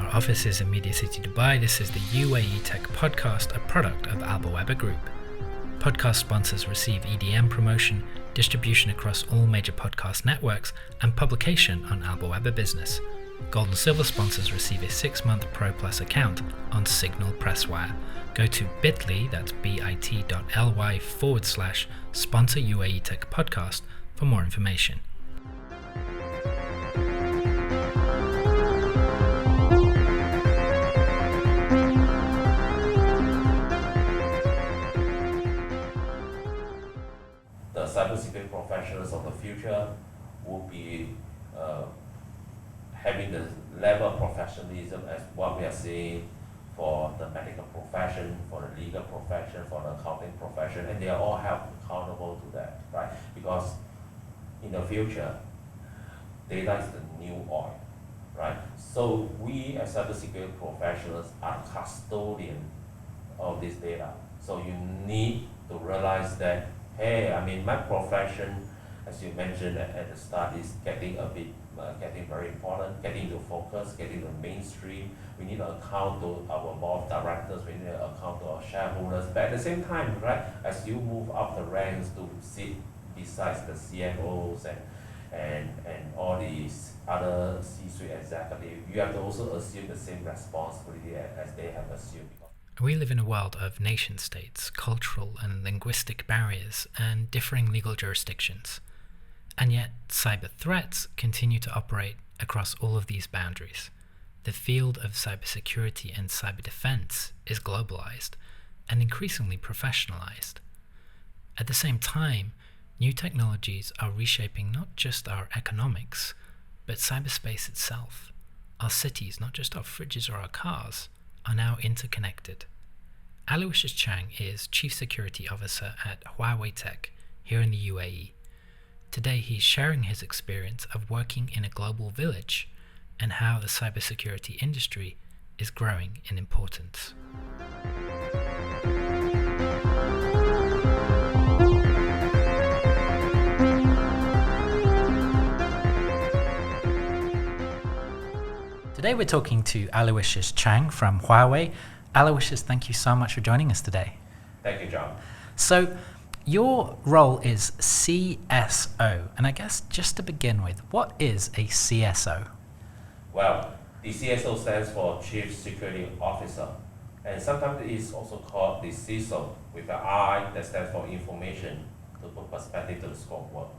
our offices in Media City, Dubai, this is the UAE Tech podcast, a product of Alba Weber Group. Podcast sponsors receive EDM promotion, distribution across all major podcast networks, and publication on Alba Weber Business. Gold and silver sponsors receive a 6-month Pro Plus account on Signal Presswire. Go to bit.ly, that's bit.ly/sponsor UAE Tech podcast for more information. The cybersecurity professionals of the future will be having the level of professionalism as what we are seeing for the medical profession, for the legal profession, for the accounting profession, and they are all held accountable to that, right? Because in the future, data is the new oil, right? So we as cybersecurity professionals are custodian of this data. So you need to realize that, hey, my profession, as you mentioned at the start, is getting very important, getting to focus, getting to mainstream. We need to account to our board of directors, we need to account to our shareholders. But at the same time, right, as you move up the ranks to sit besides the CFOs and all these other C-suite executives, you have to also assume the same responsibility as they have assumed. We live in a world of nation states, cultural and linguistic barriers, and differing legal jurisdictions. And yet, cyber threats continue to operate across all of these boundaries. The field of cybersecurity and cyber defense is globalized and increasingly professionalized. At the same time, new technologies are reshaping not just our economics, but cyberspace itself. Our cities, not just our fridges or our cars, are now interconnected. Aloysius Cheang is Chief Security Officer at Huawei Tech here in the UAE. Today he's sharing his experience of working in a global village and how the cybersecurity industry is growing in importance. Today we're talking to Aloysius Cheang from Huawei. Aloysius, thank you so much for joining us today. Thank you, John. So, your role is CSO, and I guess just to begin with, what is a CSO? Well, the CSO stands for Chief Security Officer, and sometimes it is also called the CISO with an I that stands for information to put perspective to the scope of work.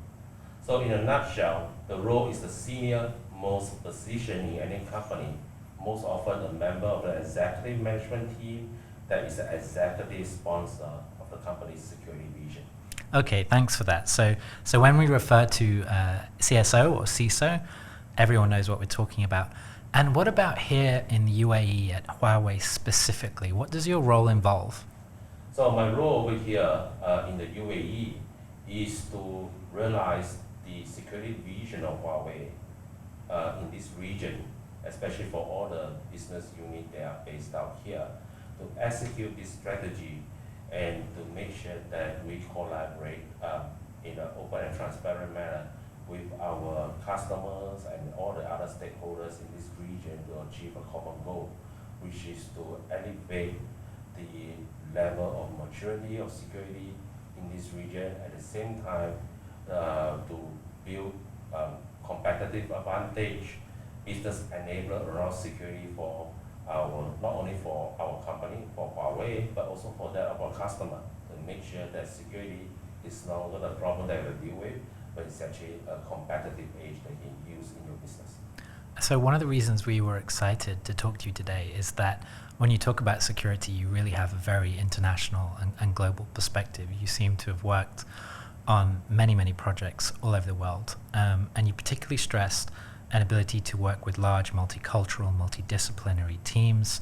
So in a nutshell, the role is the senior most position in any company, most often a member of the executive management team that is the executive sponsor of the company's security vision. Okay, thanks for that. So when we refer to CSO or CISO, everyone knows what we're talking about. And what about here in the UAE at Huawei specifically? What does your role involve? So my role over here in the UAE is to realize the security vision of Huawei in this region, especially for all the business units that are based out here, to execute this strategy and to make sure that we collaborate in an open and transparent manner with our customers and all the other stakeholders in this region to achieve a common goal, which is to elevate the level of maturity of security in this region, at the same time to build competitive advantage, business enabler around security for not only for our company, for Huawei, but also for that of our customer, to make sure that security is no longer the problem that we deal with, but it's actually a competitive edge that you can use in your business. So one of the reasons we were excited to talk to you today is that when you talk about security, you really have a very international and global perspective. You seem to have worked on many, many projects all over the world, and you particularly stressed an ability to work with large multicultural, multidisciplinary teams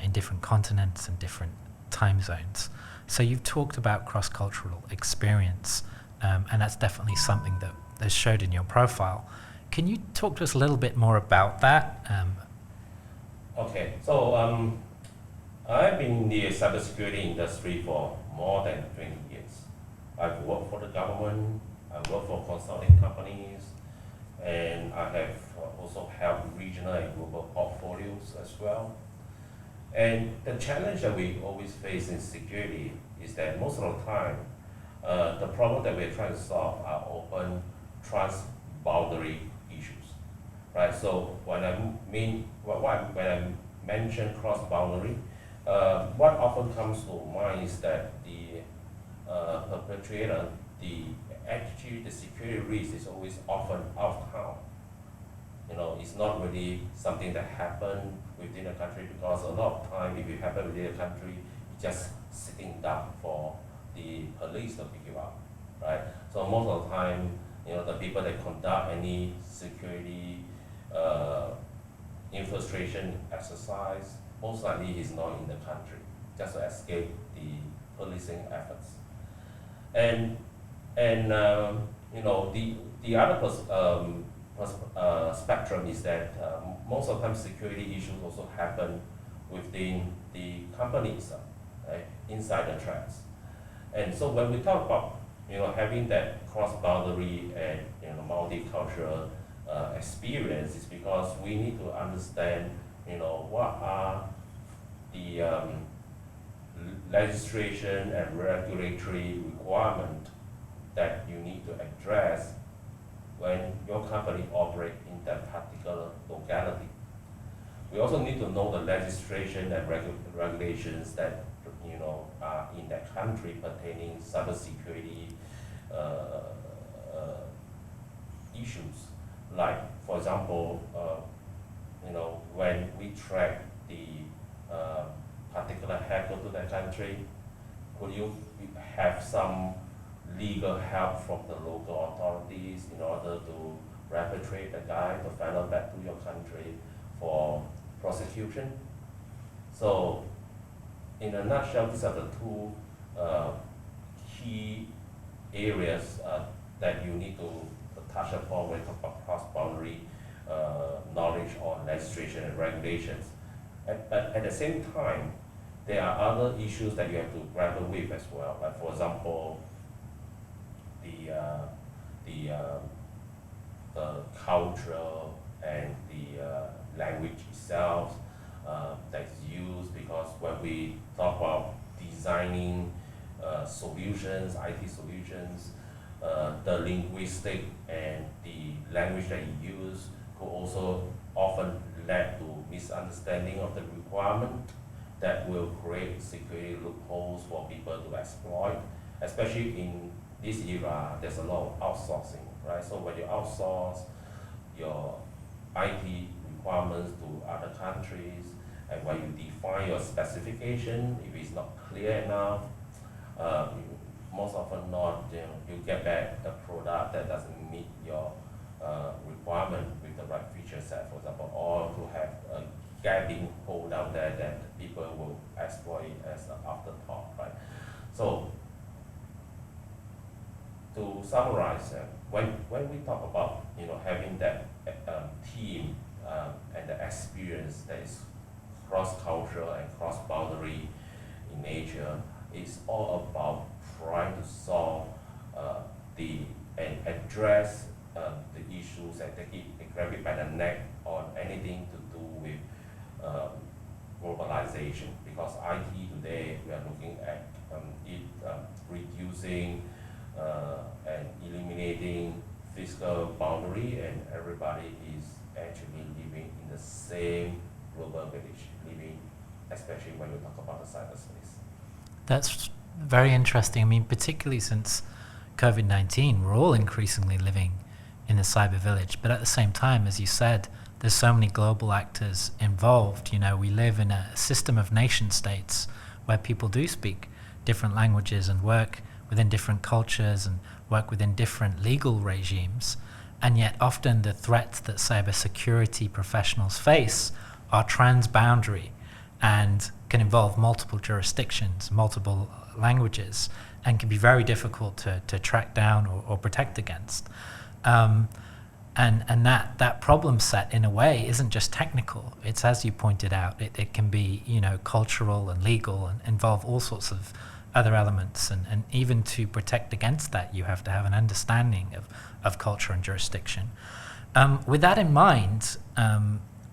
in different continents and different time zones. So you've talked about cross-cultural experience, and that's definitely something that is showed in your profile. Can you talk to us a little bit more about that? Okay, so I've been in the cybersecurity industry for more than 20 years. I've worked for the government, I've worked for consulting companies, and I have also helped regional and global portfolios as well. And the challenge that we always face in security is that most of the time, the problem that we're trying to solve are open trans-boundary issues, right? So when when I mention cross-boundary, what often comes to mind is that the perpetrator, the security risk is always often out of town. It's not really something that happened within a country, because a lot of time, if it happen within a country, it's just sitting down for the police to pick you up, right? So most of the time, the people that conduct any security infiltration exercise, most likely is not in the country, just to escape the policing efforts. And the other spectrum is that most of the time security issues also happen within the company itself, right, inside the threats. And so when we talk about having that cross-boundary and multicultural experience, is because we need to understand what are the legislation and regulatory requirement that you need to address when your company operates in that particular locality. We also need to know the legislation and regulations that are in that country pertaining cybersecurity issues. Like, for example, when we track the particular hacker to that country, could you have some legal help from the local authorities in order to repatriate the guy to final back to your country for prosecution? So, in a nutshell, these are the two key areas that you need to touch upon when you talk about cross-boundary knowledge on legislation and regulations. But at the same time, there are other issues that you have to grapple with as well. Like, for example, the cultural and the language itself that's used, because when we talk about designing solutions, IT solutions, the linguistic and the language that you use could also often lead to misunderstanding of the requirement that will create security loopholes for people to exploit. Especially in this era, there's a lot of outsourcing, right? So when you outsource your IT requirements to other countries, and when you define your specification, if it's not clear enough, most often not, you get back a product that doesn't meet your requirement with the right feature set, for example, or to have a gaping hole down there that people will exploit as an afterthought, right? So, to summarize, when we talk about having that team and the experience that is cross-cultural and cross-boundary in nature, it's all about trying to solve and address the issues and grab it by the neck on anything to do with globalization. Because IT today, we are looking at it reducing and eliminating physical boundary, and everybody is actually living in the same global village, especially when we talk about the cyberspace. That's very interesting. I mean, particularly since COVID-19, we're all increasingly living in the cyber village. But at the same time, as you said, there's so many global actors involved. We live in a system of nation states where people do speak different languages and work within different cultures and work within different legal regimes. And yet often the threats that cybersecurity professionals face are transboundary and can involve multiple jurisdictions, multiple languages, and can be very difficult to track down or protect against. And that problem set, in a way, isn't just technical. It's, as you pointed out, it can be cultural and legal and involve all sorts of other elements. And even to protect against that, you have to have an understanding of culture and jurisdiction. With that in mind,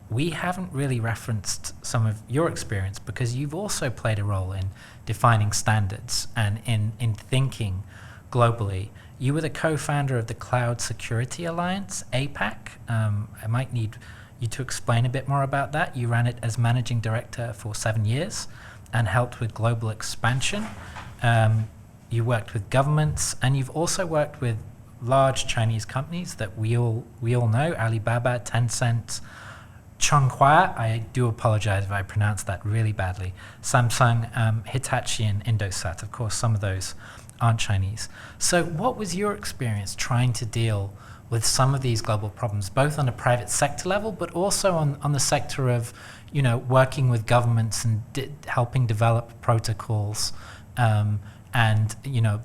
we haven't really referenced some of your experience because you've also played a role in defining standards and in thinking globally. You were the co-founder of the Cloud Security Alliance, APAC. I might need you to explain a bit more about that. You ran it as managing director for 7 years and helped with global expansion. You worked with governments, and you've also worked with large Chinese companies that we all know: Alibaba, Tencent, Chonghua. I do apologize if I pronounced that really badly. Samsung, Hitachi, and Indosat. Of course, some of those aren't Chinese. So, what was your experience trying to deal with some of these global problems, both on a private sector level, but also on the sector of, working with governments and helping develop protocols and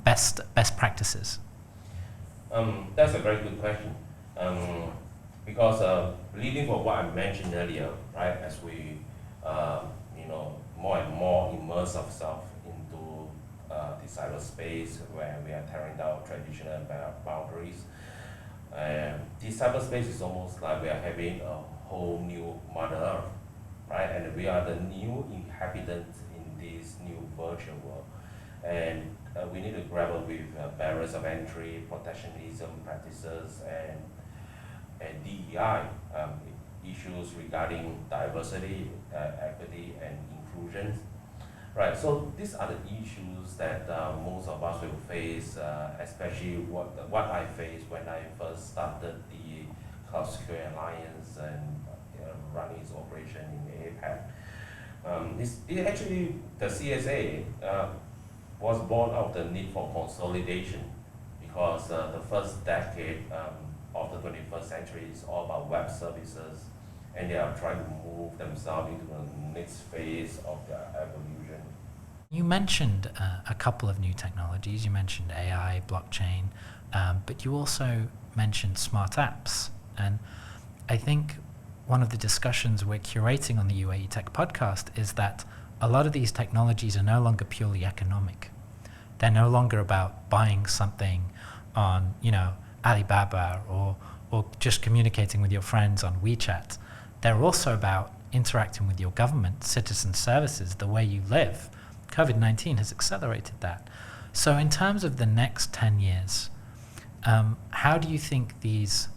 best practices? That's a very good question. Because leading from what I mentioned earlier, right, as we, more and more immerse ourselves into the cyberspace where we are tearing down traditional boundaries, the cyberspace is almost like we are having a whole new Mother Earth, right? And we are the new inhabitants in this new virtual world. And we need to grapple with barriers of entry, protectionism practices, and DEI issues regarding diversity, equity, and inclusion. Right, so these are the issues that most of us will face, especially what I faced when I first started the Cloud Security Alliance and running its operation in APAC. Actually, the CSA was born out of the need for consolidation, because the first decade of the 21st century is all about web services, and they are trying to move themselves into the next phase of their evolution. You mentioned a couple of new technologies. You mentioned AI, blockchain, but you also mentioned smart apps. And I think one of the discussions we're curating on the UAE Tech podcast is that a lot of these technologies are no longer purely economic. They're no longer about buying something on, Alibaba or just communicating with your friends on WeChat. They're also about interacting with your government, citizen services, the way you live. COVID-19 has accelerated that. So in terms of the next 10 years, how do you think these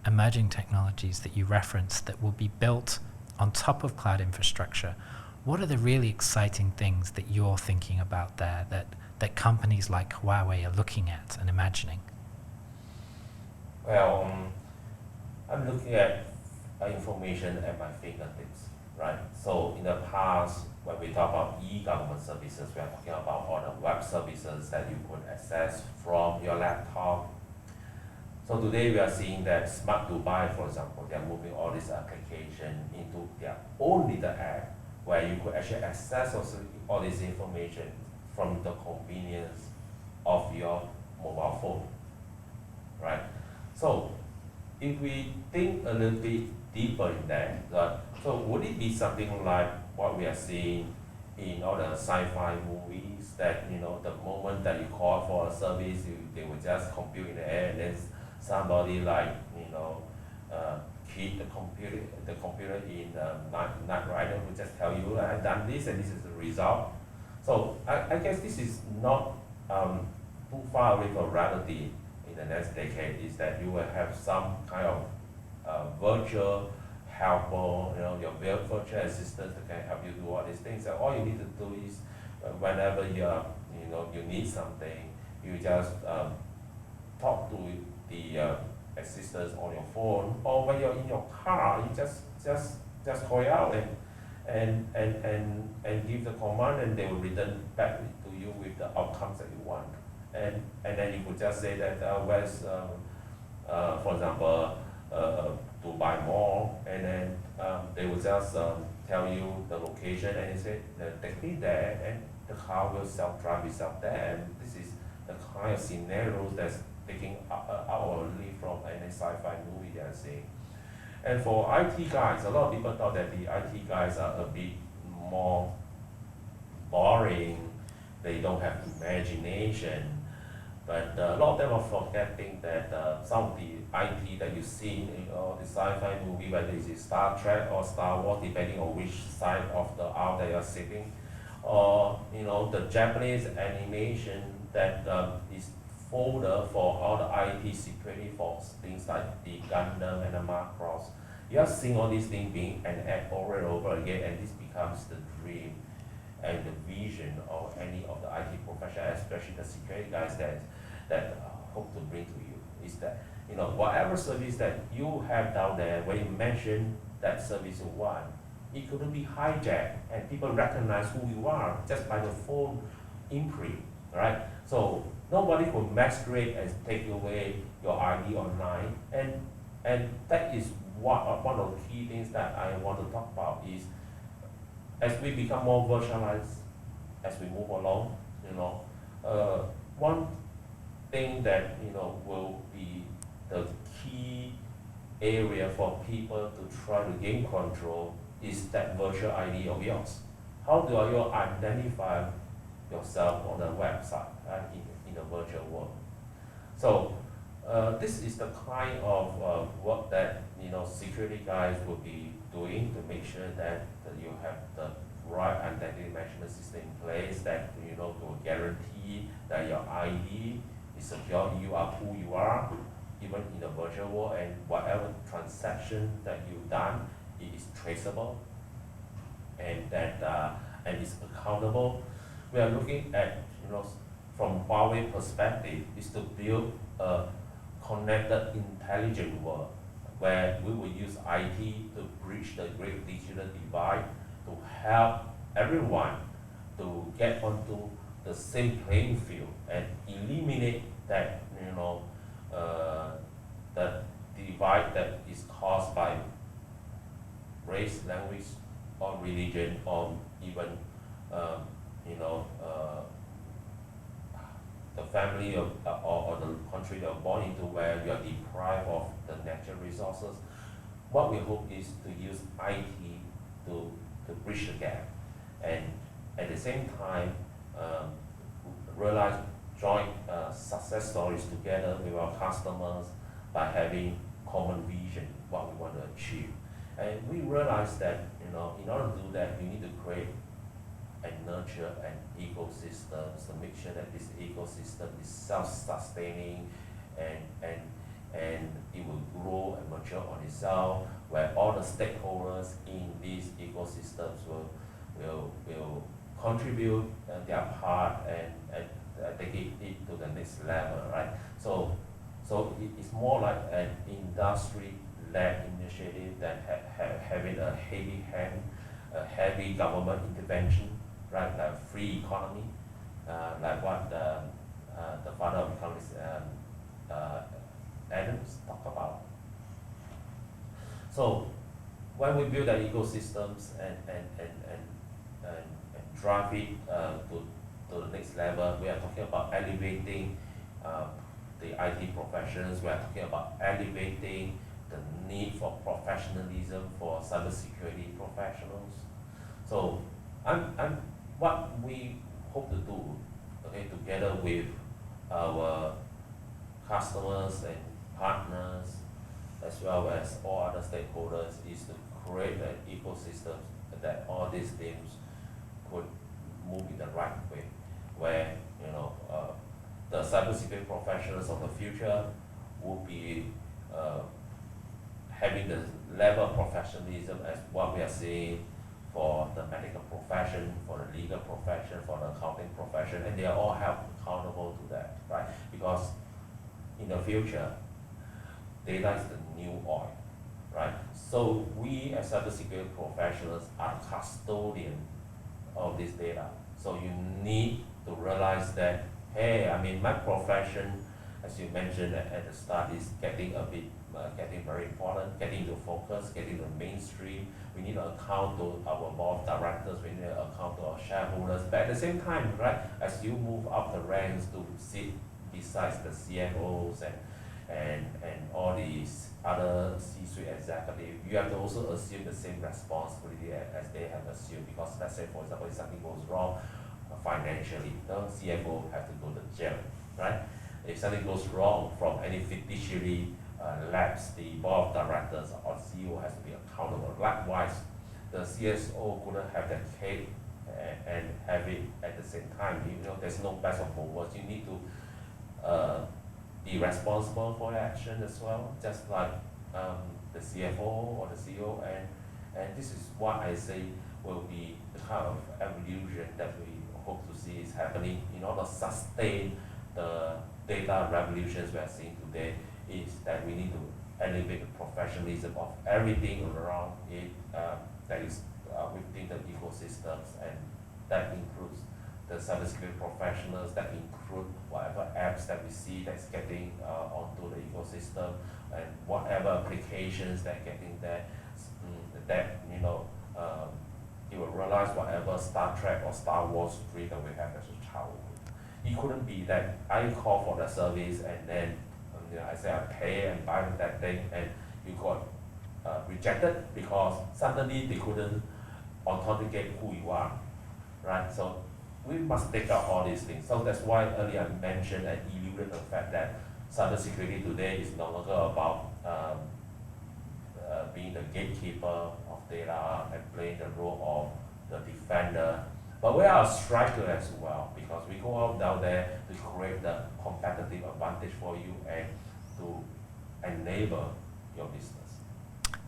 emerging technologies that you referenced that will be built on top of cloud infrastructure, what are the really exciting things that you're thinking about there that companies like Huawei are looking at and imagining? Well, I'm looking at information at my fingertips, right? So in the past, when we talk about e-government services, we are talking about all the web services that you could access from your laptop. So today we are seeing that Smart Dubai, for example, they are moving all this application into their own little app, where you could actually access all this information from the convenience of your mobile phone, right? So if we think a little bit deeper in that, so would it be something like what we are seeing in all the sci-fi movies, that the moment that you call for a service, they will just compute in the air, and then somebody key the computer in Knight Rider will just tell you, I've done this and this is the result. So I guess this is not too far away from reality in the next decade, is that you will have some kind of virtual helper, your virtual assistant that can help you do all these things. And all you need to do is whenever you need something, you just talk to the assistants on your phone, or when you're in your car, you just call it out and give the command, and they will return back to you with the outcomes that you want. And then you could just say that where's for example Dubai Mall, and then they will just tell you the location, and you say take me there, and the car will self-drive itself there. And this is the kind of scenario that's taking hourly from any sci-fi movie they are seeing. And for IT guys, a lot of people thought that the IT guys are a bit more boring, they don't have imagination. But a lot of them are forgetting that some of the IT that you see in all the sci-fi movie, whether it's Star Trek or Star Wars, depending on which side of the aisle that you're sitting, or the Japanese animation that is folder for all the IT security for things like the Gundam and the Macross. You are seeing all these things being enacted over and over again, and this becomes the dream and the vision of any of the IT professional, especially the security guys that hope to bring to you, is that whatever service that you have down there, when you mention that service you want, it couldn't be hijacked, and people recognize who you are just by the phone imprint, right? So nobody could masquerade and take away your ID online, and that is one of the key things that I want to talk about is as we become more virtualized, as we move along, one thing that will be the key area for people to try to gain control is that virtual ID of yours. How do you identify yourself on a website, right, in the virtual world? So this is the kind of work that security guys will be doing to make sure that you have the right identity management system in place that will guarantee that your ID is secure. You are who you are, even in the virtual world, and whatever transaction that you've done, it is traceable, and that and is accountable. We are looking at from Huawei perspective is to build a connected, intelligent world where we will use IT to bridge the great digital divide to help everyone to get onto the same playing field and eliminate that the divide that is caused by race, language, or religion, or even the family or the country you're born into, where you are deprived of the natural resources. What we hope is to use IT to bridge the gap, and at the same time realize joint success stories together with our customers by having common vision, what we want to achieve. And we realize that in order to do that, we need to create and nurture an ecosystem to make sure that this ecosystem is self-sustaining and it will grow and mature on itself, where all the stakeholders in these ecosystems will contribute their part and take it to the next level, right? So it's more like an industry-led initiative than having a heavy hand, a heavy government intervention, right? Like free economy, like what the father of economics, Adams, talk about. So when we build the ecosystems and drive it to the next level, we are talking about elevating the IT professions. We are talking about elevating the need for professionalism for cybersecurity professionals. So what we hope to do, okay, together with our customers and partners, as well as all other stakeholders, is to create an ecosystem that all these teams could move in the right way, where the cybersecurity professionals of the future will be having the level of professionalism as what we are seeing for the medical profession, for the legal profession, for the accounting profession, and they are all held accountable to that, right? Because in the future, data is the new oil, right? So we as cybersecurity professionals are custodian of this data. So you need to realize that, hey, I mean, my profession, as you mentioned at the start, is getting a bit, getting very important, getting to focus, getting to mainstream. We need to account to our board of directors, we need to account to our shareholders. But at the same time, right, as you move up the ranks to sit besides the CFOs and all these other C-suite executives, you have to also assume the same responsibility as they have assumed. Because let's say, for example, if something goes wrong financially, the CFO have to go to jail, right? if something goes wrong from any fiduciary lapse, the board of directors or CEO has to be accountable. Likewise, the CSO couldn't have that cake and have it at the same time. There's no best of both worlds. You need to be responsible for your action as well, just like the CFO or the CEO. And this is what I say will be the kind of evolution that we hope to see is happening in order to sustain the data revolutions we are seeing today. Is that we need to elevate the professionalism of everything around it that is within the ecosystems, and that includes the cybersecurity professionals, that include whatever apps that we see that's getting onto the ecosystem, and whatever applications that are getting there, that you will realize whatever Star Trek or Star Wars dream that we have as a childhood. It couldn't be that I call for the service and then I say I pay and buy that thing, and you got rejected because suddenly they couldn't authenticate who you are, right? So we must take out all these things. So that's why earlier I mentioned and alluded the fact that cybersecurity today is no longer about being the gatekeeper of data and playing the role of the defender, but we are a striker as well, because we go out down there to create the competitive advantage for you and to enable your business.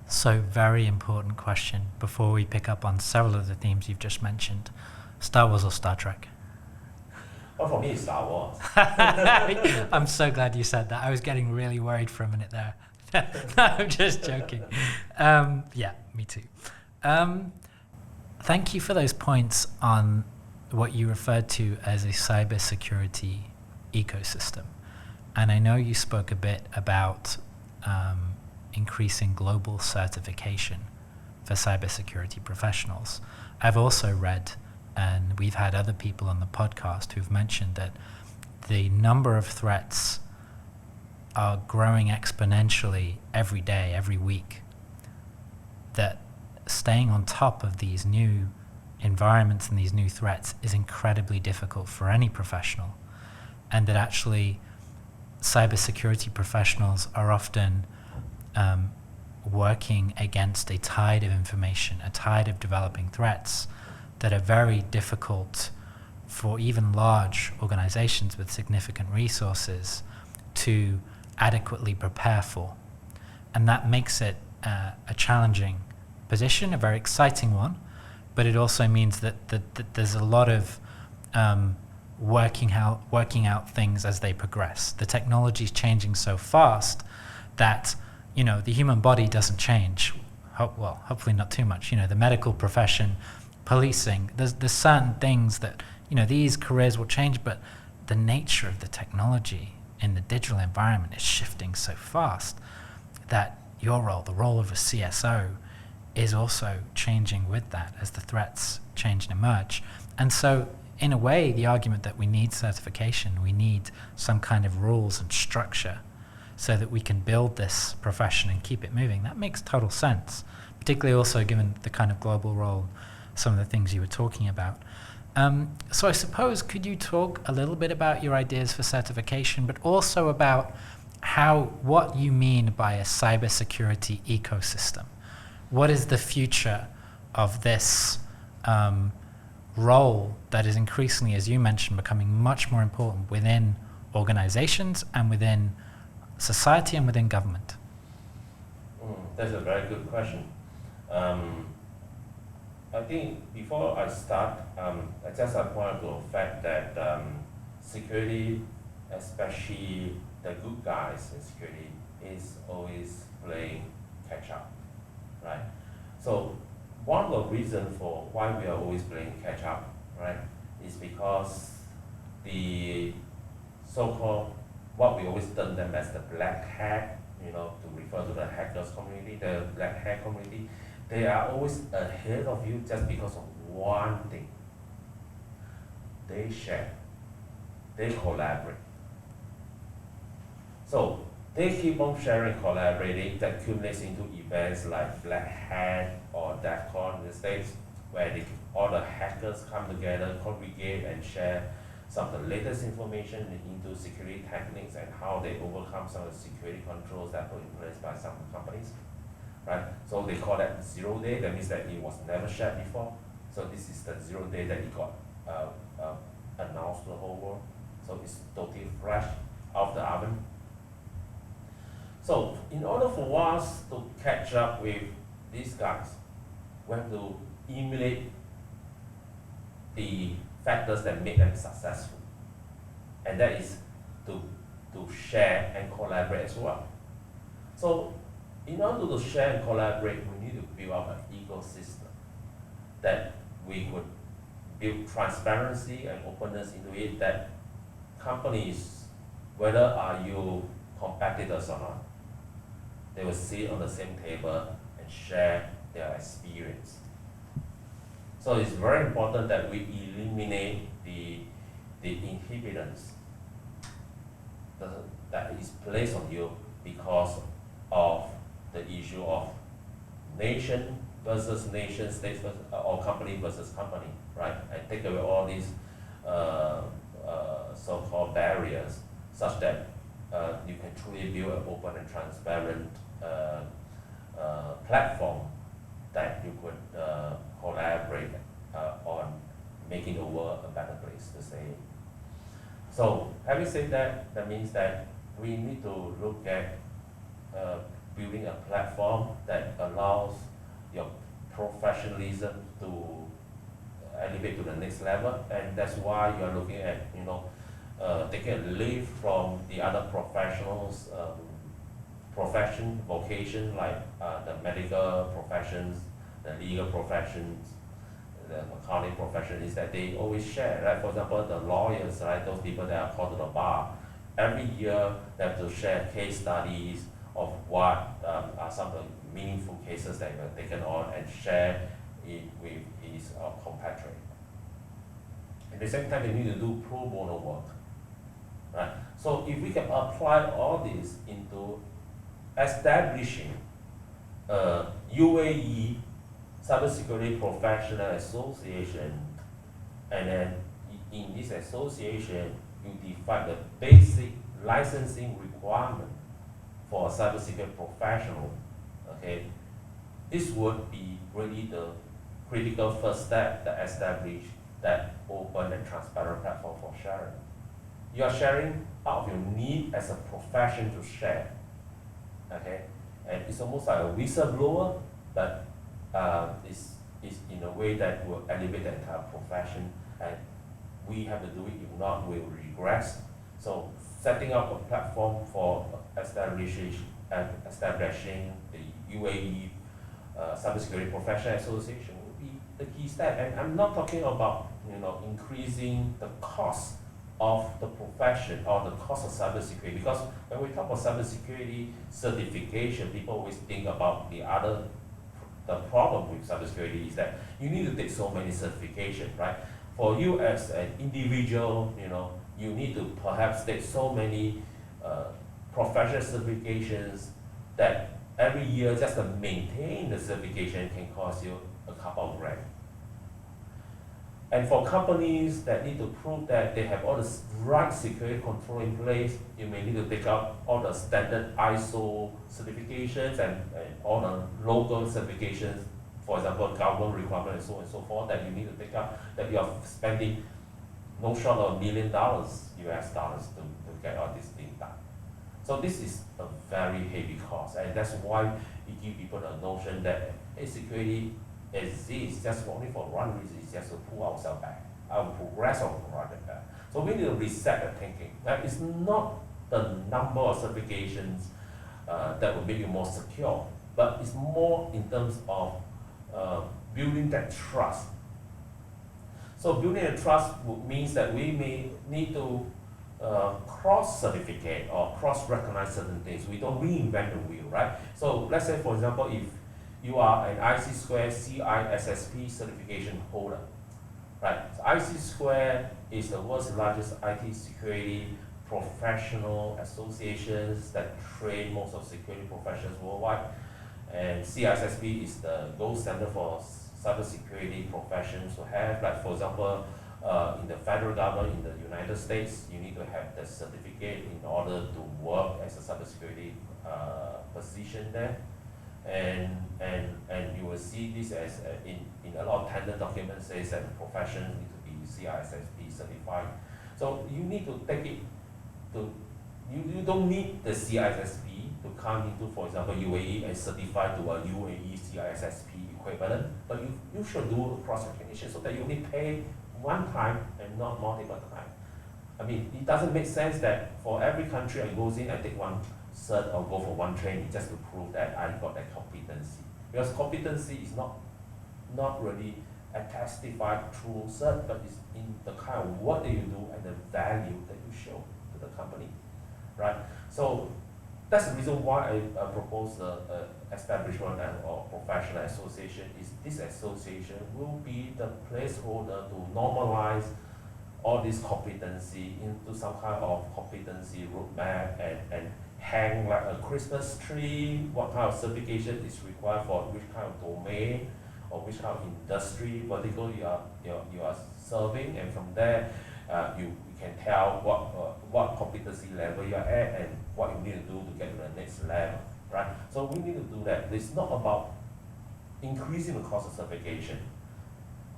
So, very important question before we pick up on several of the themes you've just mentioned. Star Wars or Star Trek? Well, for me, it's Star Wars. I'm so glad you said that. I was getting really worried for a minute there. No, I'm just joking. Yeah, me too. Thank you for those points on what you referred to as a cybersecurity ecosystem. And I know you spoke a bit about increasing global certification for cybersecurity professionals. I've also read, and we've had other people on the podcast who've mentioned that the number of threats are growing exponentially every day, every week, that staying on top of these new environments and these new threats is incredibly difficult for any professional, and that actually cybersecurity professionals are often working against a tide of information, a tide of developing threats that are very difficult for even large organizations with significant resources to adequately prepare for. And that makes it a challenging position, a very exciting one, but it also means that there's a lot of working out things as they progress. The technology is changing so fast that the human body doesn't change. Hopefully not too much. The medical profession, policing, there's certain things that these careers will change, but the nature of the technology in the digital environment is shifting so fast that your role, the role of a CSO, is also changing with that as the threats change and emerge. And so, in a way, the argument that we need certification, we need some kind of rules and structure so that we can build this profession and keep it moving, that makes total sense, particularly also given the kind of global role, some of the things you were talking about. So I suppose, could you talk a little bit about your ideas for certification, but also about what you mean by a cybersecurity ecosystem? What is the future of this role that is increasingly, as you mentioned, becoming much more important within organizations and within society and within government? That's a very good question. I think before I start, I just point to the fact that security, especially the good guys in security, is always playing catch up, right? So one of the reasons for why we are always playing catch up, right, is because the so-called, what we always term them as the black hat, to refer to the hackers community, the black hat community, they are always ahead of you just because of one thing. They share, they collaborate. So they keep on sharing, collaborating, that accumulates into events like Black Hat or DEFCON in the States, where all the hackers come together, congregate and share some of the latest information into security techniques and how they overcome some of the security controls that were in place by some companies, right? So they call that 0 day. That means that it was never shared before. So this is the 0 day that it got announced to the whole world. So it's totally fresh out of the oven. So in order for us to catch up with these guys, we have to emulate the factors that make them successful. And that is to share and collaborate as well. So in order to share and collaborate, we need to build up an ecosystem that we could build transparency and openness into it, that companies, whether are you competitors or not, they will sit on the same table and share their experience. So it's very important that we eliminate the inhibitors that is placed on you because of the issue of nation versus nation, states versus, or company versus company, right? And take away all these so-called barriers, such that you can truly build an open and transparent platform that you could collaborate on making the world a better place to stay. So having said that, that means that we need to look at building a platform that allows your professionalism to elevate to the next level, and that's why you are looking at, taking a leave from the other professionals, vocation, like the medical professions, the legal professions, the accounting profession, is that they always share, right? For example, the lawyers, right, those people that are called to the bar, every year they have to share case studies of what are some of the meaningful cases that were taken on and share it with his compatriot. At the same time, they need to do pro bono work, right? So if we can apply all this into establishing a UAE Cybersecurity Professional Association, and then in this association, you define the basic licensing requirement for a cybersecurity professional, okay? This would be really the critical first step to establish that open and transparent platform for sharing. You are sharing out of your need as a profession to share, okay? And it's almost like a whistleblower, but it's in a way that will elevate the entire profession, and we have to do it. If not, we will regress. So setting up a platform for establishing the UAE Cybersecurity Professional Association would be the key step. And I'm not talking about increasing the cost of the profession or the cost of cybersecurity, because when we talk about cybersecurity certification, people always think about the problem with cybersecurity is that you need to take so many certifications, right? For you as an individual, you need to perhaps take so many professional certifications that every year just to maintain the certification can cost you a couple of grand. And for companies that need to prove that they have all the right security control in place, you may need to take out all the standard ISO certifications and all the local certifications, for example, government requirements and so on and so forth, that you need to take out, that you are spending no short of $1 million US dollars to get all this thing done. So this is a very heavy cost, and that's why you give people the notion that security exists just only for one reason, is just to pull ourselves back, progress on project back. So we need to reset the thinking. That is not the number of certifications that will make you more secure, but it's more in terms of building that trust. So building a trust means that we may need to cross-certificate or cross-recognize certain things. We don't reinvent the wheel, right? So let's say, for example, if you are an IC Square CISSP certification holder, right? So IC Square is the world's largest IT security professional associations that train most of security professionals worldwide. And CISSP is the gold standard for cybersecurity professions to have. Like, for example, In the federal government in the United States, you need to have the certificate in order to work as a cybersecurity position there. And you will see this as in a lot of tender documents says that the profession need to be CISSP certified. So you need to take it to, you don't need the CISSP to come into, for example, UAE and certify to a UAE CISSP equivalent, but you should do cross recognition so that you only pay one time and not multiple times. I mean, it doesn't make sense that for every country I goes in, I take one cert or go for one training just to prove that I got that competency. Because competency is not really a testified true cert, but it's in the kind of what do you do and the value that you show to the company, right? So that's the reason why I propose the establishment or professional association. Is this association will be the placeholder to normalize all this competency into some kind of competency roadmap and hang like a Christmas tree, what kind of certification is required for which kind of domain or which kind of industry vertical you are serving, and from there you can tell what competency level you are at and what you need to do to get to the next level, right? So we need to do that. It's not about increasing the cost of certification.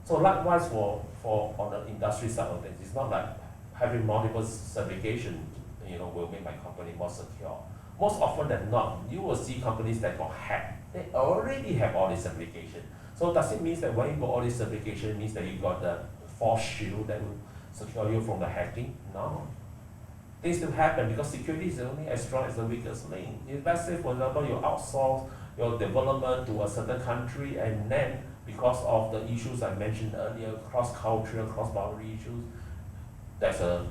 So likewise for on the industry side of things, it's not like having multiple certification, will make my company more secure. Most often than not, you will see companies that got hacked. They already have all this certification. So does it mean that when you got all this certification, means that you got the force shield that will secure you from the hacking? No. Things still happen because security is only as strong as the weakest link. If let's say, for example, you outsource your development to a certain country, and then because of the issues I mentioned earlier, cross-cultural, cross-boundary issues, there's a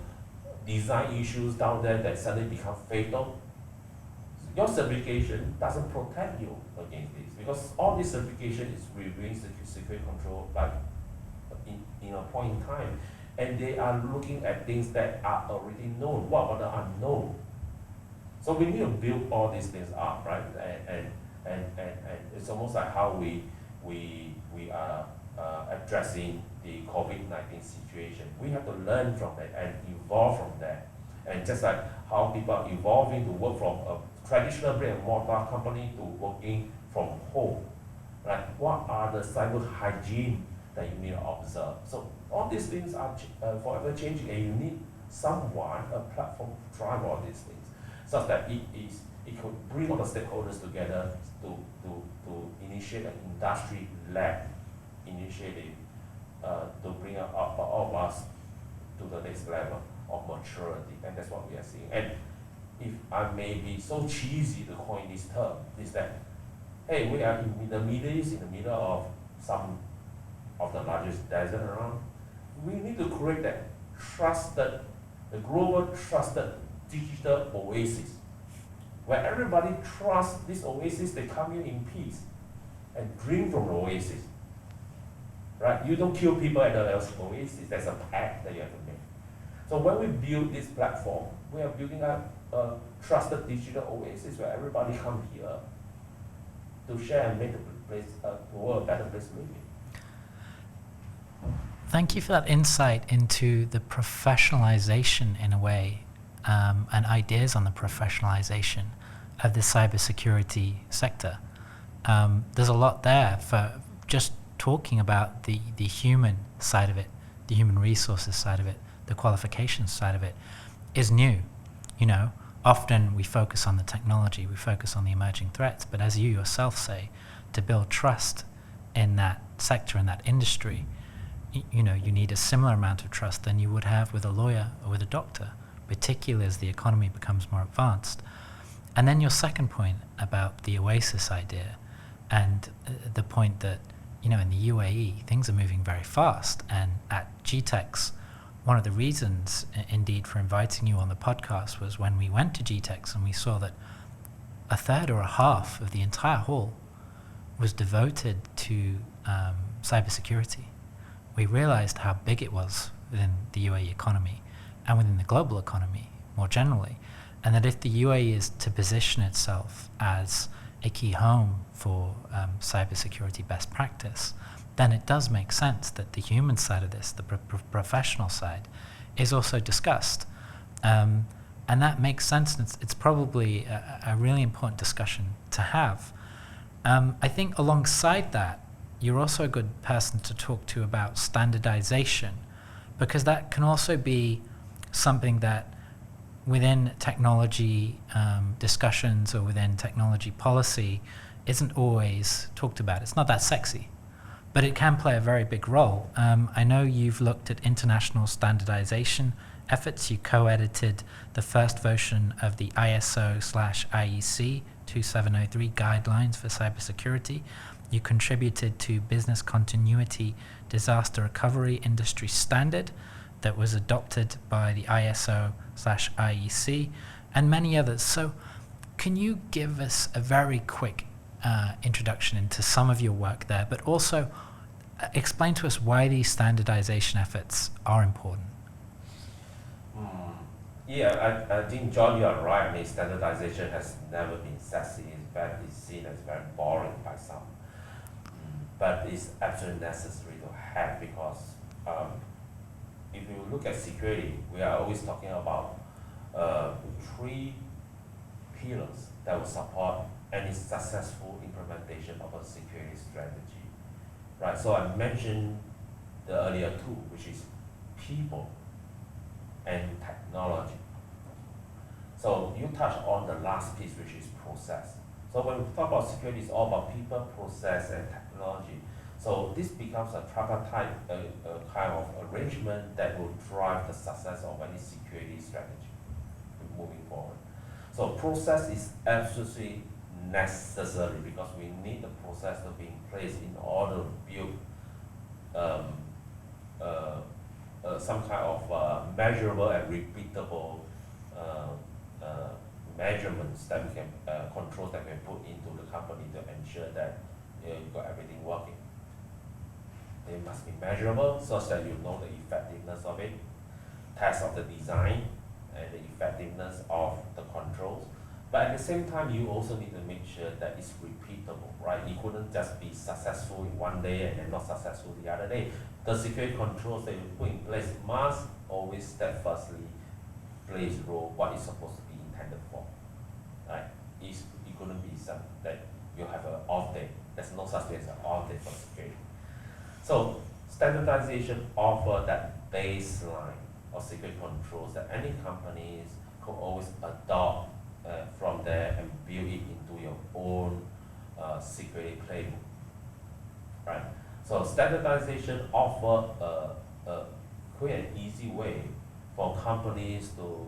design issues down there that suddenly become fatal. Your certification doesn't protect you against this, because all this certification is reviewing security control like in a point in time, and they are looking at things that are already known. What about the unknown? So we need to build all these things up, right? And it's almost like how we are addressing the COVID-19 situation. We have to learn from it and evolve from that. And just like how people are evolving to work from a traditional brick and mortar company to working from home, right? What are the cyber hygiene that you need to observe? So all these things are forever changing, and you need someone, a platform to drive all these things, such that it could bring all the stakeholders together to initiate an industry-led initiative to bring up all of us to the next level of maturity, and that's what we are seeing. And if I may be so cheesy to coin this term, is that, hey, we are in the Middle East, in the middle of some of the largest desert around. We need to create that the global trusted digital oasis, where everybody trusts this oasis. They come in peace and drink from the oasis, right? You don't kill people at the oasis. There's a pact that you have to make. So when we build this platform, we are building up a trusted digital oasis where everybody come here to share and make the world a better place to live in. Thank you for that insight into the professionalization, in a way, and ideas on the professionalization of the cybersecurity sector. There's a lot there for just talking about the human side of it, the human resources side of it, the qualifications side of it is new. Often we focus on the technology, we focus on the emerging threats, but as you yourself say, to build trust in that sector, in that industry, you need a similar amount of trust than you would have with a lawyer or with a doctor, particularly as the economy becomes more advanced. And then your second point about the oasis idea, and the point that, in the UAE, things are moving very fast. And at GTEx, one of the reasons, indeed, for inviting you on the podcast was when we went to GTEx and we saw that a third or a half of the entire hall was devoted to cybersecurity. We realized how big it was within the UAE economy and within the global economy more generally, and that if the UAE is to position itself as a key home for cybersecurity best practice, then it does make sense that the human side of this, the professional side, is also discussed. And that makes sense, and it's probably a really important discussion to have. I think alongside that, you're also a good person to talk to about standardization, because that can also be something that within technology discussions or within technology policy isn't always talked about. It's not that sexy, but it can play a very big role. I know you've looked at international standardization efforts. You co-edited the first version of the ISO/IEC 2703 guidelines for cybersecurity. You contributed to business continuity disaster recovery industry standard that was adopted by the ISO/IEC and many others. So can you give us a very quick introduction into some of your work there, but also explain to us why these standardization efforts are important? Yeah, I think, John, you are right. I mean, standardization has never been sexy. In fact, it's seen as very boring by some. But it's absolutely necessary to have, because if you look at security, we are always talking about three pillars that will support any successful implementation of a security strategy. Right, so I mentioned the earlier two, which is people and technology. So you touched on the last piece, which is process. So when we talk about security, it's all about people, process, and technology. So this becomes a tripartite kind of arrangement that will drive the success of any security strategy moving forward. So process is absolutely necessary, because we need the process to be in place in order to build some kind of measurable and repeatable measurements that we can controls that we can put into the company to ensure that you've got everything working. They must be measurable such that you know the effectiveness of it, test of the design, and the effectiveness of the controls. But at the same time, you also need to make sure that it's repeatable, right? You couldn't just be successful in one day and then not successful the other day. The security controls that you put in place must always steadfastly play its role, what it's supposed to be intended for, right? It couldn't be something that you have an off day. There's no such thing as an off day for security. So standardization offers that baseline of security controls that any companies could always adopt from there and build it into your own security playbook, right? So standardization offers a quick and easy way for companies to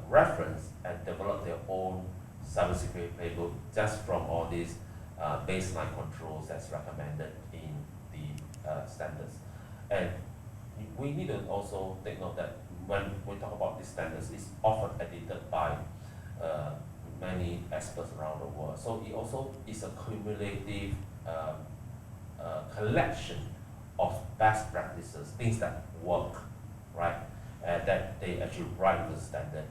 reference and develop their own cybersecurity playbook just from all these baseline controls that's recommended in the standards. And we need to also take note that when we talk about these standards, it's often edited by many experts around the world. So it also is a cumulative collection of best practices, things that work, right? And that they actually write the standard.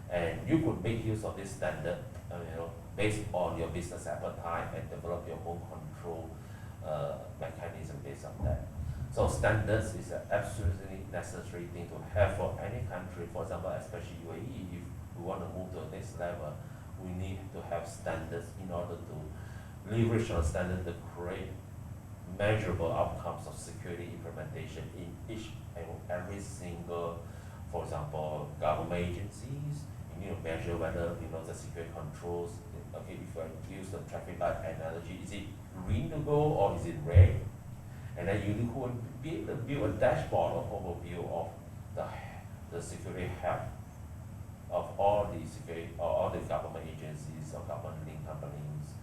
And you could make use of this standard, based on your business appetite, and develop your own control mechanism based on that. So standards is an absolutely necessary thing to have for any country. For example, especially UAE, if we want to move to the next level, we need to have standards in order to leverage on standards to create measurable outcomes of security implementation in each and every single, for example, government agencies. You need to measure whether the security controls. Okay, if I use the traffic light analogy, is it green to go or is it red? And then you could be able to build a dashboard or overview of the security health of all the security or all the government agencies or government-linked companies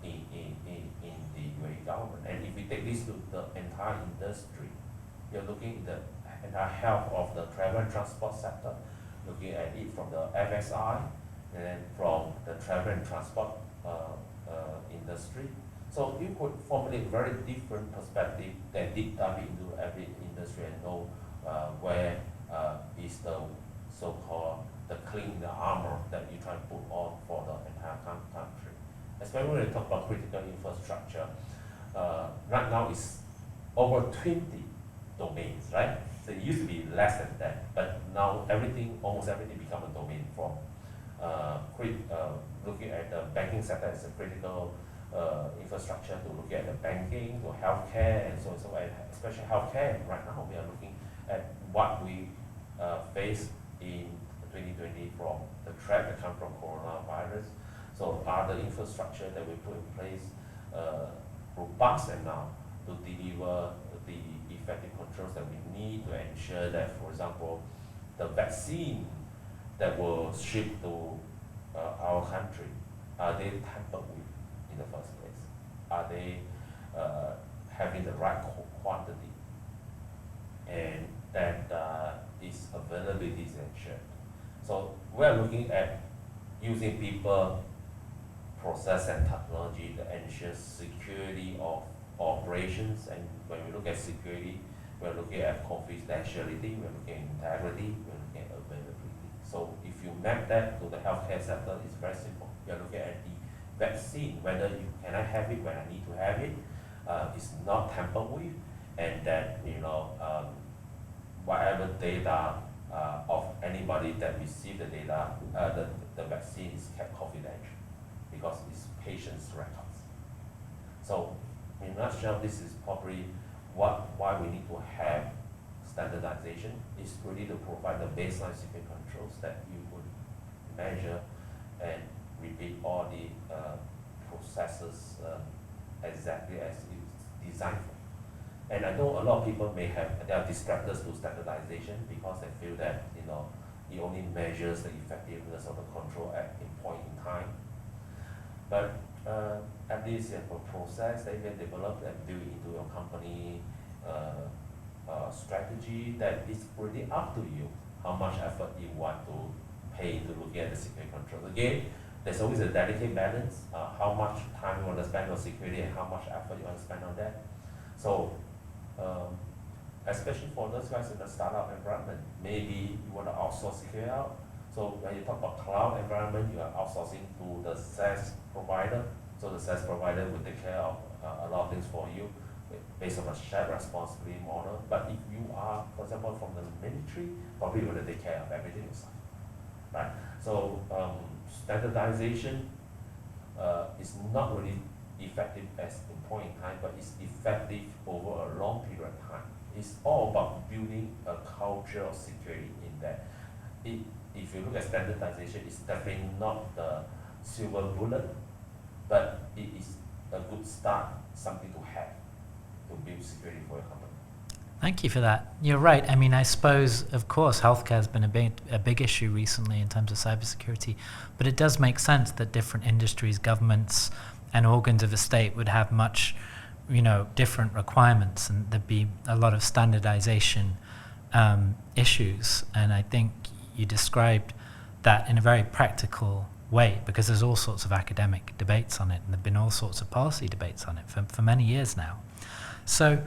in the UAE government. And if we take this to the entire industry, you're looking at the entire health of the travel and transport sector, looking at it from the FSI and then from the travel and transport industry. So you could formulate very different perspective that deep dive into every industry and know where is the so-called the clean the armor that you try to put on for the entire country. especially when we talk about critical infrastructure. Right now it's over 20 domains, right? So it used to be less than that, but now almost everything become a domain from looking at the banking sector as a critical infrastructure, to looking at the banking, to healthcare, and so on. So, and especially healthcare, right now we are looking at what we face in 2020 from the threat that comes from coronavirus. So are the infrastructure that we put in place robust enough to deliver the effective controls that we need to ensure that, for example, the vaccine that will ship to our country, are they tampered with in the first place? Are they having the right quantity? And that its availability is ensured. So we are looking at using people, process, and technology to ensure security of operations. And when we look at security, we're looking at confidentiality, we're looking at integrity, we're looking at availability. So if you map that to the healthcare sector, it's very simple. You're looking at the vaccine, whether can I have it when I need to have it, it's not tampered with, and that whatever data of anybody that received the data, the vaccine is kept confidential because it's patients' records. So in a nutshell, this is probably why we need to have standardization, is really to provide the baseline security controls that you would measure and repeat all the processes exactly as it's designed for. And I know a lot of people they are distracted to standardization because they feel that it only measures the effectiveness of the control at a point in time. But at least you have a process that you can develop and build into your company strategy that is really up to you how much effort you want to pay to look at the security control. Again, there's always a delicate balance, how much time you want to spend on security and how much effort you want to spend on that. So especially for those guys in the startup environment, maybe you want to outsource security out. So when you talk about cloud environment, you are outsourcing to the SaaS provider. So the SaaS provider will take care of a lot of things for you based on a shared responsibility model. But if you are, for example, from the military, probably you want to take care of everything yourself, right? So standardization is not really effective as a point in time, but it's effective over a long period of time. It's all about building a culture of security in that. If you look at standardization, it's definitely not the silver bullet, but it is a good start, something to have to build security for your company. Thank you for that. You're right. I mean, I suppose, of course, healthcare has been a big issue recently in terms of cybersecurity, but it does make sense that different industries, governments, and organs of the state would have much, different requirements, and there'd be a lot of standardization issues. And I think you described that in a very practical way, because there's all sorts of academic debates on it, and there've been all sorts of policy debates on it for many years now. So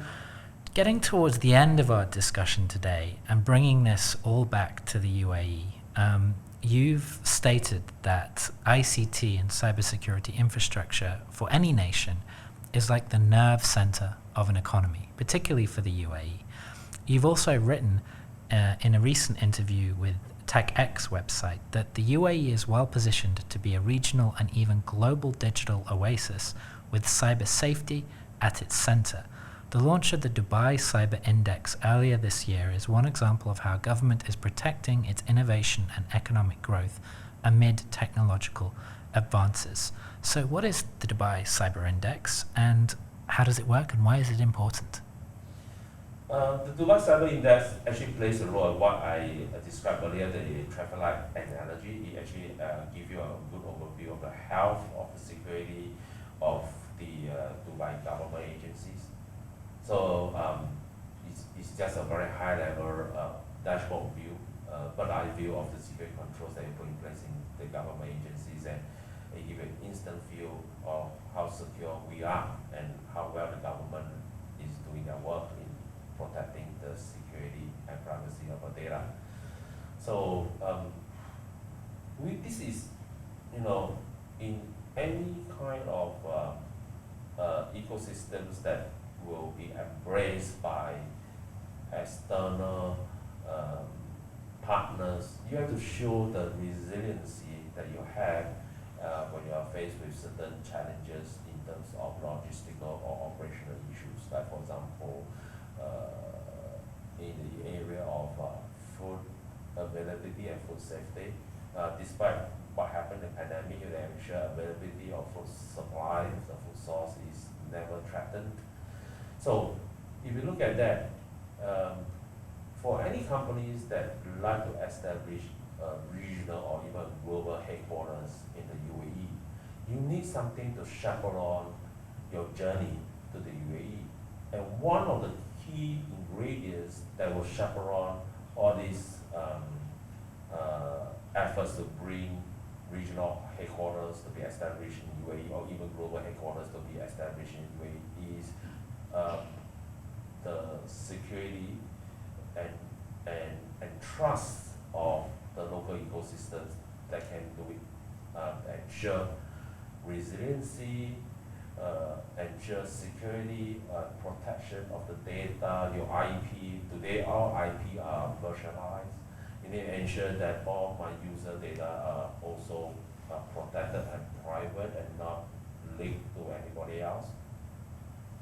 getting towards the end of our discussion today and bringing this all back to the UAE, you've stated that ICT and cybersecurity infrastructure for any nation is like the nerve center of an economy, particularly for the UAE. You've also written in a recent interview with TechX website that the UAE is well positioned to be a regional and even global digital oasis with cyber safety at its center. The launch of the Dubai Cyber Index earlier this year is one example of how government is protecting its innovation and economic growth amid technological advances. So what is the Dubai Cyber Index, and how does it work, and why is it important? The Dubai Cyber Index actually plays a role in what I described earlier, the traffic light analogy. It actually gives you a good overview of the health of the security of the Dubai government agencies. So it's just a very high level dashboard view, but I view of the security controls that you put in place in the government agencies, and it gives an instant view of how secure we are and how well the government is doing their work in protecting the security and privacy of our data. So this is, in any kind of ecosystems that will be embraced by external partners. You have to show the resiliency that you have when you are faced with certain challenges in terms of logistical or operational issues. Like for example, in the area of food availability and food safety, despite what happened in the pandemic, you ensure availability of food supply, the food source is never threatened. So if you look at that, for any companies that like to establish regional or even global headquarters in the UAE, you need something to chaperone your journey to the UAE. And one of the key ingredients that will chaperone all these efforts to bring regional headquarters to be established in UAE or even global headquarters to be established in UAE is the security and trust of the local ecosystems that can do it, ensure resiliency, ensure security, protection of the data, your IP. Today all IP are virtualized. You need to ensure that all my user data are also protected and private and not linked to anybody else.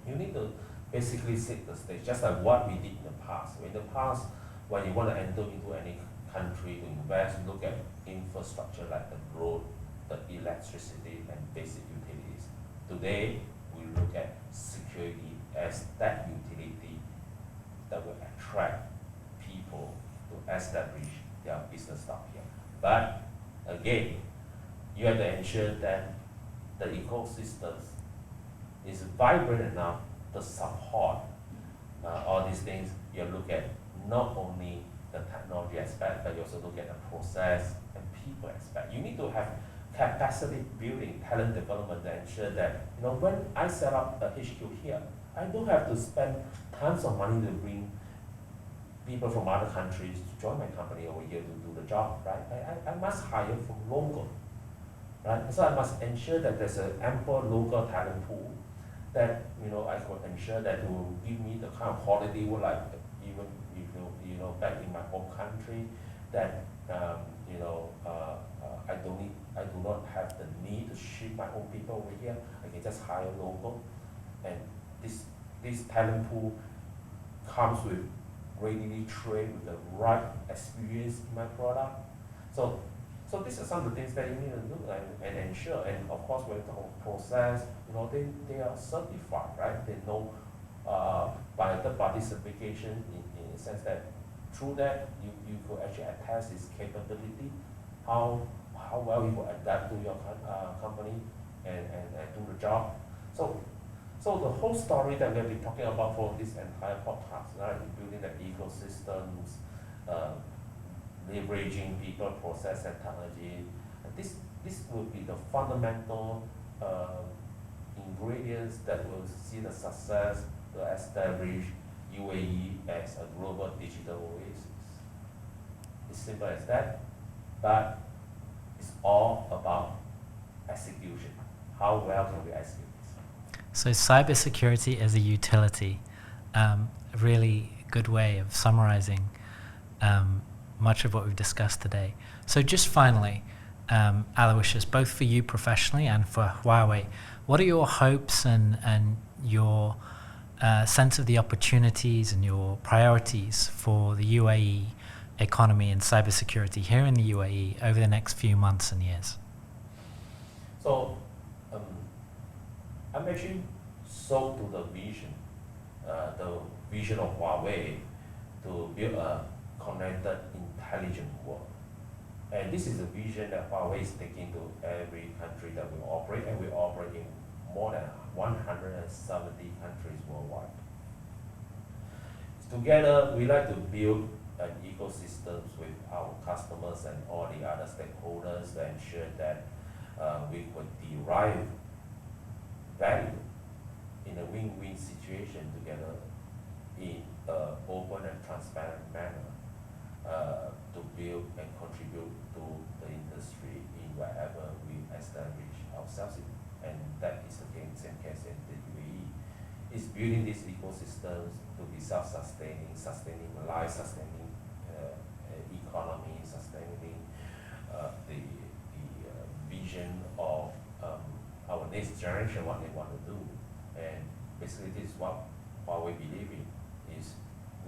You need to basically set the stage, just like what we did in the past. In the past, when you want to enter into any country to invest, look at infrastructure like the road, the electricity, and basic utilities. Today, we look at security as that utility that will attract people to establish their business up here. But again, you have to ensure that the ecosystems is vibrant enough to support all these things. You look at not only the technology aspect, but you also look at the process and people aspect. You need to have capacity building, talent development to ensure that, when I set up a HQ here, I don't have to spend tons of money to bring people from other countries to join my company over here to do the job, right? I must hire from local, right? So I must ensure that there's an ample local talent pool that, I could ensure that will give me the kind of quality would like, even if back in my home country, that I do not have the need to ship my own people over here. I can just hire local, and this talent pool comes with readily trained with the right experience in my product. So these are some of the things that you need to look at and ensure. And of course, when the whole process, they are certified, right? They know by the party certification in the sense that through that you could actually attest its capability, how well you will adapt to your company and do the job. So the whole story that we'll be talking about for this entire podcast, right, building the ecosystems, leveraging people, process, and technology. And this will be the fundamental ingredients that will see the success to establish UAE as a global digital oasis. It's simple as that, but it's all about execution. How well can we execute this? So cybersecurity as a utility, a really good way of summarizing much of what we've discussed today. So just finally, Aloysius, both for you professionally and for Huawei, what are your hopes and your sense of the opportunities and your priorities for the UAE economy and cybersecurity here in the UAE over the next few months and years? So I'm actually sold to the vision of Huawei to build a connected, intelligent world. And this is a vision that Huawei is taking to every country that we operate, and we operate in more than 170 countries worldwide. Together, we like to build an ecosystem with our customers and all the other stakeholders to ensure that we could derive value in a win-win situation together in an open and transparent manner to build and contribute to the industry in wherever we establish ourselves in. and that is the same case in the UAE. It's building these ecosystems to be self-sustaining, sustaining life, sustaining economy, sustaining the vision of our next generation, what they want to do. And basically this is what we believe in, is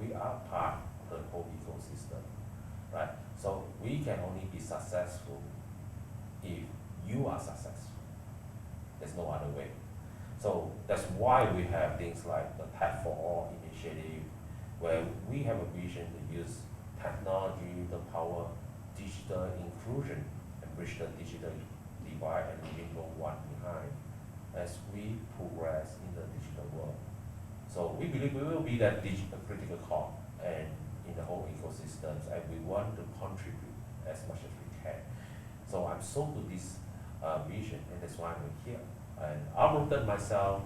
we are part of the whole ecosystem, right? So we can only be successful if you are successful. There's no other way. So that's why we have things like the Tech for All initiative, where we have a vision to use technology to power digital inclusion and bridge the digital divide and leaving no one behind as we progress in the digital world. So we believe we will be that digital critical core and in the whole ecosystems, and we want to contribute as much as we can. So I'm sold to this vision, and that's why I'm here. And I rooted myself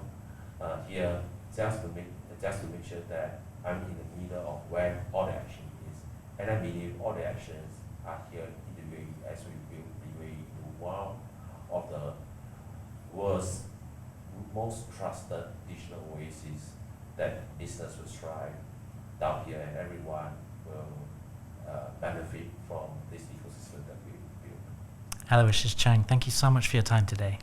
here just to make sure that I'm in the middle of where all the action is. And I believe all the actions are here in the UAE as we build the UAE into one of the world's most trusted digital oases that business will strive down here, and everyone will benefit from this ecosystem that we build. Aloysius Cheang, thank you so much for your time today.